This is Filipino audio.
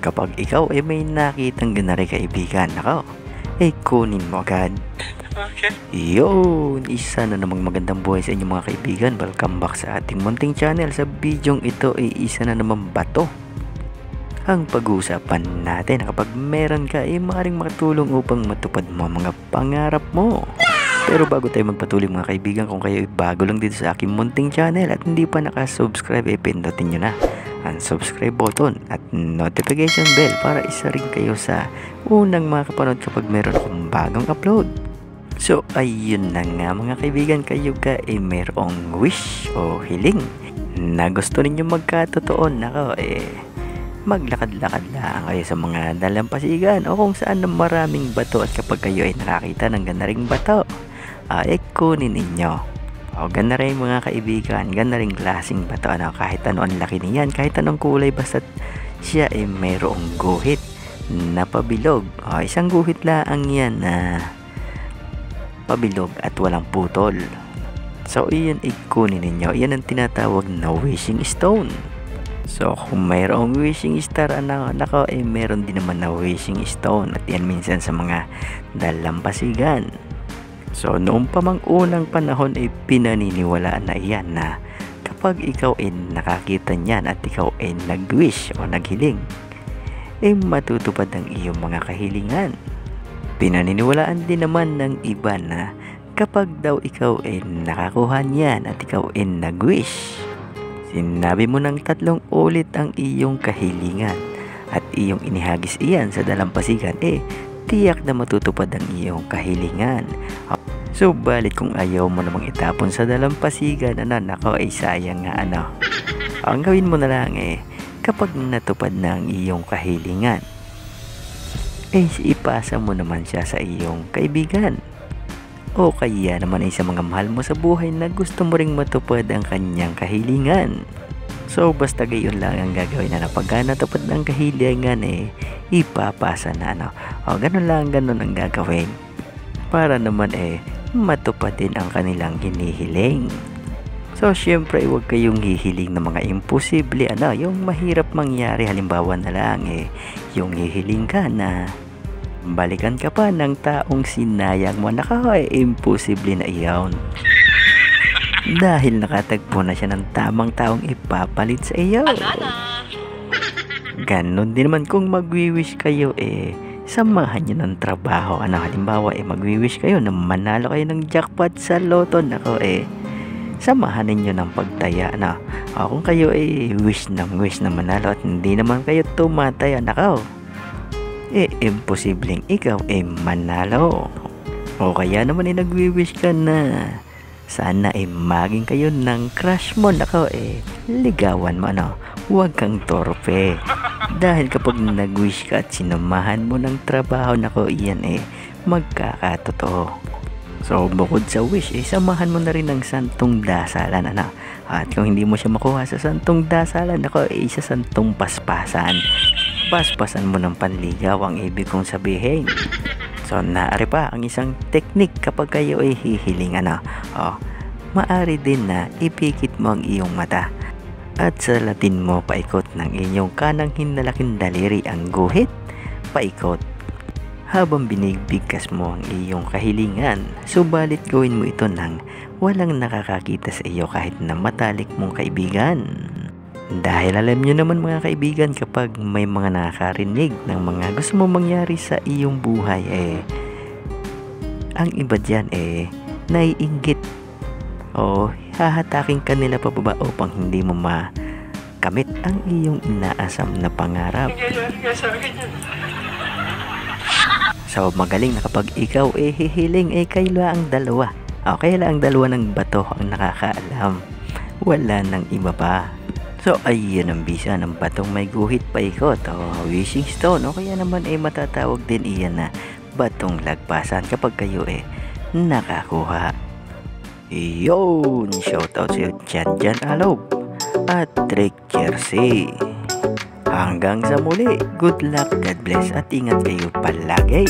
Kapag ikaw ay may nakitang ganari kaibigan, nako, ay kunin mo agad. Okay. Yun, isa na namang magandang buhay sa inyong mga kaibigan. Welcome back sa ating munting channel. Sa bidyong ito ay isa na naman bato ang pag-uusapan natin. Kapag meron ka ay maaaring makatulong upang matupad mo mga pangarap mo. Pero bago tayo magpatuloy mga kaibigan, kung kayo ay bago lang dito sa aking munting channel at hindi pa nakasubscribe, ay pindutin nyo na ang subscribe button at notification bell para isa rin kayo sa unang makapanood kapag meron akong bagong upload. So ayun na nga mga kaibigan, kayo ka ay mayroong wish o hiling na gusto ninyo magkatotoo. Nako, maglakad-lakad lang kayo sa mga dalampasigan o kung saan na maraming bato, at kapag kayo ay nakakita ng ganda ring bato, ay kunin ninyo. O ganda rin mga kaibigan, ganda rin klaseng bato, kahit ano ang laki niyan, kahit anong kulay, basta siya ay mayroong guhit na pabilog. O isang guhit lang yan na pabilog at walang putol. So iyan ay kunin ninyo. Iyan ang tinatawag na wishing stone. So kung mayroong wishing star, nako, meron din naman na wishing stone, at yan minsan sa mga dalampasigan. So noong pamang unang panahon ay pinaniniwalaan na iyan na kapag ikaw ay nakakita niyan at ikaw ay nag-wish o naghiling, ay matutupad ang iyong mga kahilingan. Pinaniniwalaan din naman ng iba na kapag daw ikaw ay nakakuha niyan at ikaw ay nag-wish, sinabi mo ng 3 ulit ang iyong kahilingan at iyong inihagis iyan sa dalampasigan, tiyak na matutupad ang iyong kahilingan. So balit kung ayaw mo namang itapon sa dalampasigan, nako, ay sayang nga. Ang gawin mo na lang kapag natupad na ang iyong kahilingan, ipasa mo naman siya sa iyong kaibigan o kaya naman ay sa mga mahal mo sa buhay na gusto mo ring matupad ang kanyang kahilingan. So basta gayon lang ang gagawin na pag natupad ng kahilingan, ipapasa na. O ganun ang gagawin para naman matupad din ang kanilang hinihiling. So syempre huwag kayong hihiling ng mga imposible, yung mahirap mangyari. Halimbawa na lang yung hihiling ka na balikan ka pa ng taong sinayang mo. Nako, imposible na iyon dahil nakatagpo na siya ng tamang taong ipapalit sa iyo. Ganon din naman kung magwi-wish kayo, samahan nyo ng trabaho. Halimbawa magwi-wish kayo na manalo kayo ng jackpot sa loto. Nako, samahan ninyo ng pagtaya. Kung kayo wish na manalo at hindi naman kayo tumataya, nako, imposibleng ikaw manalo. O kaya naman nagwi-wish ka na sana maging kayo ng crush mo. Nako, ligawan mo. Huwag kang torpe. Dahil kapag nag-wish ka at sinamahan mo ng trabaho, nako, iyan magkakatotoo. So bukod sa wish, samahan mo na rin ng santong dasalan. At kung hindi mo siya makuha sa santong dasalan, nako, sa santong paspasan. Paspasan mo ng panligaw ang ibig kong sabihin. So naari pa ang isang teknik kapag kayo hihiling. Maari din na ipikit mo ang iyong mata at salatin mo paikot ng inyong kanang hinalaking daliri ang guhit paikot habang binibigkas mo ang iyong kahilingan. Subalit gawin mo ito nang walang nakakakita sa iyo kahit na matalik mong kaibigan. Dahil alam nyo naman mga kaibigan, kapag may mga nakakarinig ng mga gusto mo mangyari sa iyong buhay, ang iba dyan naiinggit o hahataking kanila pababa upang hindi mo makamit ang iyong inaasam na pangarap. So magaling na kapag ikaw hihiling, kayo ang dalawa. Kaya lang ang dalawa ng bato ang nakakaalam, wala nang iba pa. So ayun ang bisa ng batong may guhit paikot o wishing stone, o kaya naman matatawag din iyan na batong lagpasan kapag kayo nakakuha. Yun, shoutout sa iyo Jan Alob at Trick Jersey. Hanggang sa muli, good luck, God bless, at ingat kayo palagi.